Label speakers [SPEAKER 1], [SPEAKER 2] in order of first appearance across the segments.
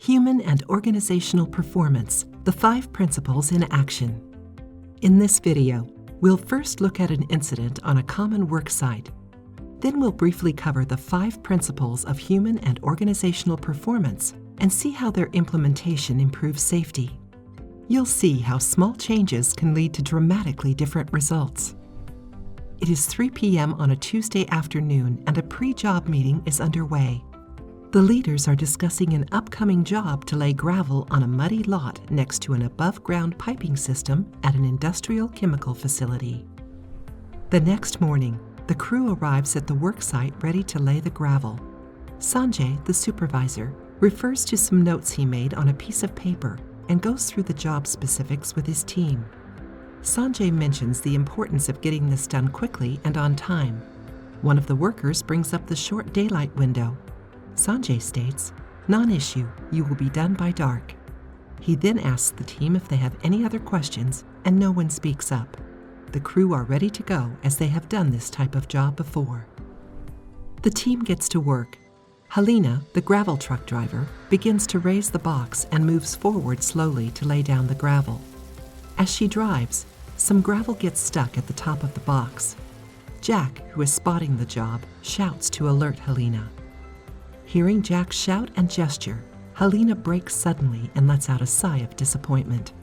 [SPEAKER 1] Human and Organizational Performance, the 5 Principles in Action. In this video, we'll first look at an incident on a common work site. Then we'll briefly cover the 5 principles of human and organizational performance and see how their implementation improves safety. You'll see how small changes can lead to dramatically different results. It is 3 p.m. on a Tuesday afternoon and a pre-job meeting is underway. The leaders are discussing an upcoming job to lay gravel on a muddy lot next to an above-ground piping system at an industrial chemical facility. The next morning, the crew arrives at the work site ready to lay the gravel. Sanjay, the supervisor, refers to some notes he made on a piece of paper and goes through the job specifics with his team. Sanjay mentions the importance of getting this done quickly and on time. One of the workers brings up the short daylight window. Sanjay states, "Non-issue, you will be done by dark." He then asks the team if they have any other questions, and no one speaks up. The crew are ready to go as they have done this type of job before. The team gets to work. Helena, the gravel truck driver, begins to raise the box and moves forward slowly to lay down the gravel. As she drives, some gravel gets stuck at the top of the box. Jack, who is spotting the job, shouts to alert Helena. Hearing Jack shout and gesture, Helena brakes suddenly and lets out a sigh of disappointment.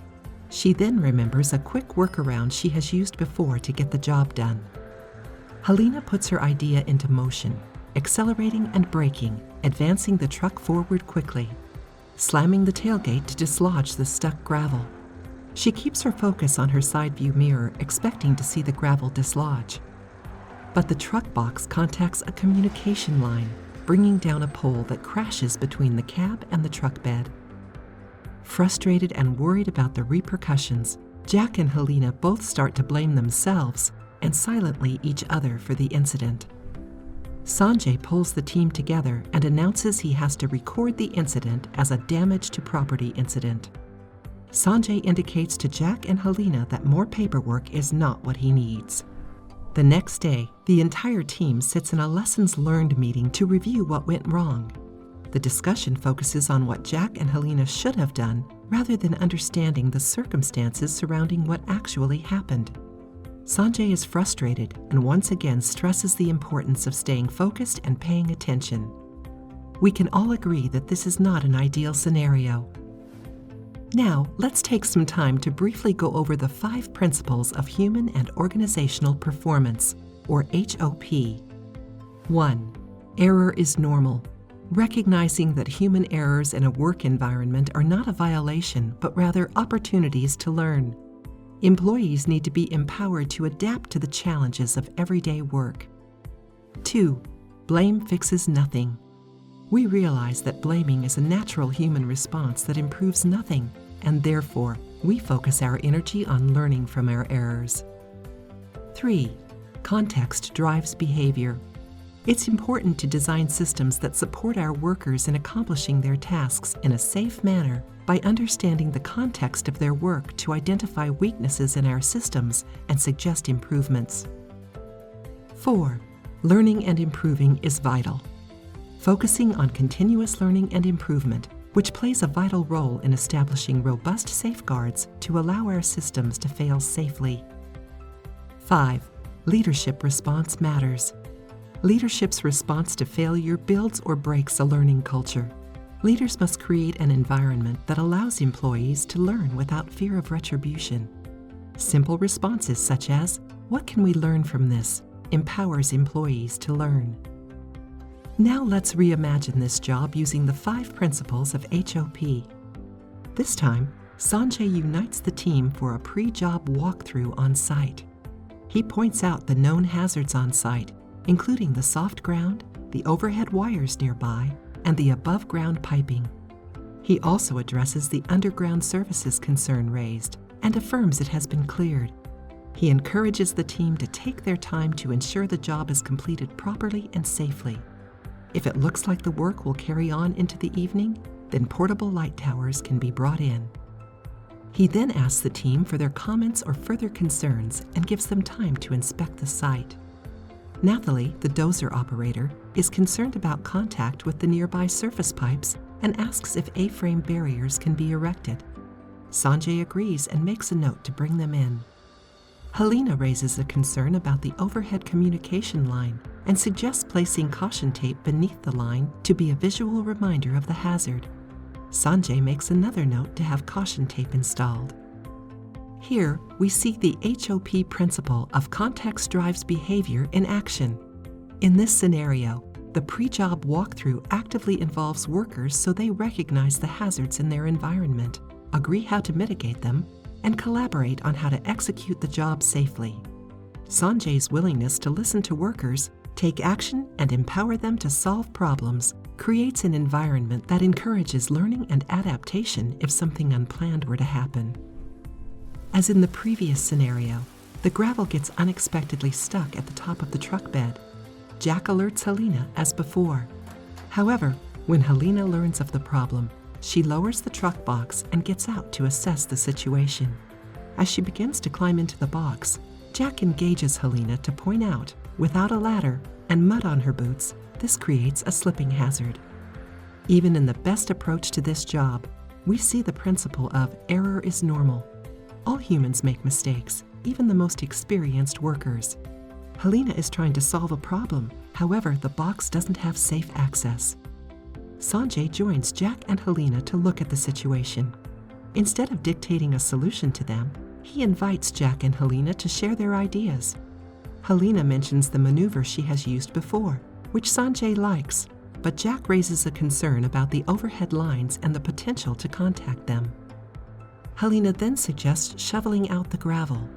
[SPEAKER 1] She then remembers a quick workaround she has used before to get the job done. Helena puts her idea into motion, accelerating and braking, advancing the truck forward quickly, slamming the tailgate to dislodge the stuck gravel. She keeps her focus on her side view mirror, expecting to see the gravel dislodge. But the truck box contacts a communication line, bringing down a pole that crashes between the cab and the truck bed. Frustrated and worried about the repercussions, Jack and Helena both start to blame themselves and silently each other for the incident. Sanjay pulls the team together and announces he has to record the incident as a damage to property incident. Sanjay indicates to Jack and Helena that more paperwork is not what he needs. The next day, the entire team sits in a lessons learned meeting to review what went wrong. The discussion focuses on what Jack and Helena should have done rather than understanding the circumstances surrounding what actually happened. Sanjay is frustrated and once again stresses the importance of staying focused and paying attention. We can all agree that this is not an ideal scenario. Now, let's take some time to briefly go over the 5 principles of human and organizational performance, or HOP. 1. Error is normal. Recognizing that human errors in a work environment are not a violation, but rather opportunities to learn. Employees need to be empowered to adapt to the challenges of everyday work. 2. Blame fixes nothing. We realize that blaming is a natural human response that improves nothing, and therefore, we focus our energy on learning from our errors. 3. Context drives behavior. It's important to design systems that support our workers in accomplishing their tasks in a safe manner by understanding the context of their work to identify weaknesses in our systems and suggest improvements. 4. Learning and improving is vital. Focusing on continuous learning and improvement, which plays a vital role in establishing robust safeguards to allow our systems to fail safely. 5. Leadership response matters. Leadership's response to failure builds or breaks a learning culture. Leaders must create an environment that allows employees to learn without fear of retribution. Simple responses such as, "What can we learn from this?" empowers employees to learn. Now let's reimagine this job using the 5 principles of HOP. This time, Sanjay unites the team for a pre-job walkthrough on site. He points out the known hazards on site, including the soft ground, the overhead wires nearby, and the above-ground piping. He also addresses the underground services concern raised and affirms it has been cleared. He encourages the team to take their time to ensure the job is completed properly and safely. If it looks like the work will carry on into the evening, then portable light towers can be brought in. He then asks the team for their comments or further concerns and gives them time to inspect the site. Nathalie, the dozer operator, is concerned about contact with the nearby surface pipes and asks if A-frame barriers can be erected. Sanjay agrees and makes a note to bring them in. Helena raises a concern about the overhead communication line and suggests placing caution tape beneath the line to be a visual reminder of the hazard. Sanjay makes another note to have caution tape installed. Here, we see the HOP principle of context drives behavior in action. In this scenario, the pre-job walkthrough actively involves workers so they recognize the hazards in their environment, agree how to mitigate them, and collaborate on how to execute the job safely. Sanjay's willingness to listen to workers, take action, and empower them to solve problems creates an environment that encourages learning and adaptation if something unplanned were to happen. As in the previous scenario, the gravel gets unexpectedly stuck at the top of the truck bed. Jack alerts Helena as before. However, when Helena learns of the problem, she lowers the truck box and gets out to assess the situation. As she begins to climb into the box, Jack engages Helena to point out, without a ladder and mud on her boots, this creates a slipping hazard. Even in the best approach to this job, we see the principle of error is normal. All humans make mistakes, even the most experienced workers. Helena is trying to solve a problem, however, the box doesn't have safe access. Sanjay joins Jack and Helena to look at the situation. Instead of dictating a solution to them, he invites Jack and Helena to share their ideas. Helena mentions the maneuver she has used before, which Sanjay likes, but Jack raises a concern about the overhead lines and the potential to contact them. Helena then suggests shoveling out the gravel.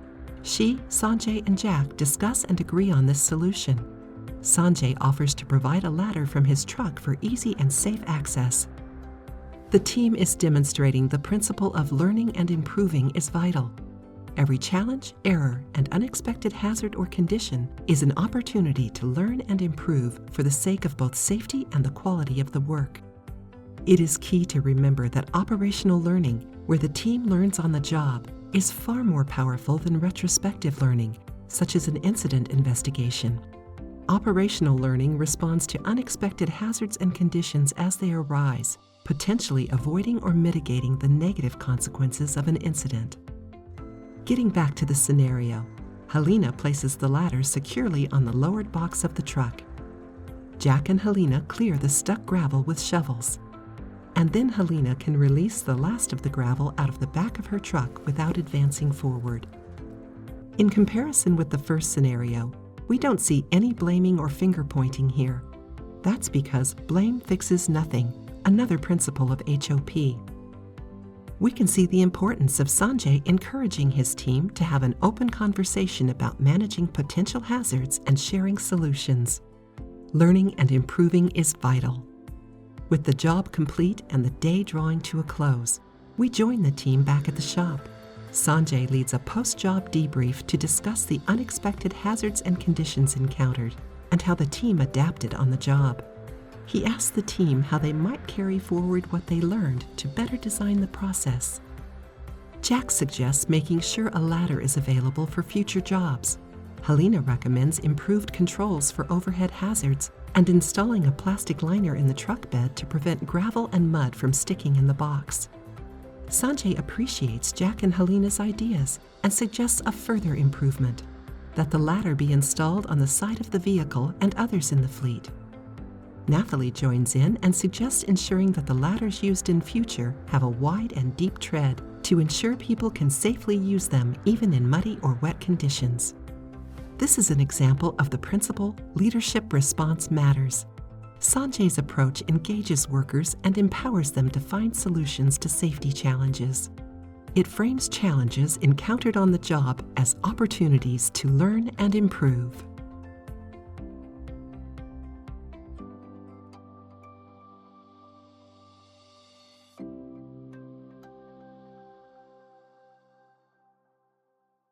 [SPEAKER 1] She, Sanjay, and Jack discuss and agree on this solution. Sanjay offers to provide a ladder from his truck for easy and safe access. The team is demonstrating the principle of learning and improving is vital. Every challenge, error, and unexpected hazard or condition is an opportunity to learn and improve for the sake of both safety and the quality of the work. It is key to remember that operational learning, where the team learns on the job, is far more powerful than retrospective learning, such as an incident investigation. Operational learning responds to unexpected hazards and conditions as they arise, potentially avoiding or mitigating the negative consequences of an incident. Getting back to the scenario, Helena places the ladder securely on the lowered box of the truck. Jack and Helena clear the stuck gravel with shovels. And then Helena can release the last of the gravel out of the back of her truck without advancing forward. In comparison with the first scenario, we don't see any blaming or finger pointing here. That's because blame fixes nothing, another principle of HOP. We can see the importance of Sanjay encouraging his team to have an open conversation about managing potential hazards and sharing solutions. Learning and improving is vital. With the job complete and the day drawing to a close, we join the team back at the shop. Sanjay leads a post-job debrief to discuss the unexpected hazards and conditions encountered and how the team adapted on the job. He asks the team how they might carry forward what they learned to better design the process. Jack suggests making sure a ladder is available for future jobs. Helena recommends improved controls for overhead hazards and installing a plastic liner in the truck bed to prevent gravel and mud from sticking in the box. Sanjay appreciates Jack and Helena's ideas and suggests a further improvement, that the ladder be installed on the side of the vehicle and others in the fleet. Nathalie joins in and suggests ensuring that the ladders used in future have a wide and deep tread to ensure people can safely use them even in muddy or wet conditions. This is an example of the principle leadership response matters. Sanjay's approach engages workers and empowers them to find solutions to safety challenges. It frames challenges encountered on the job as opportunities to learn and improve.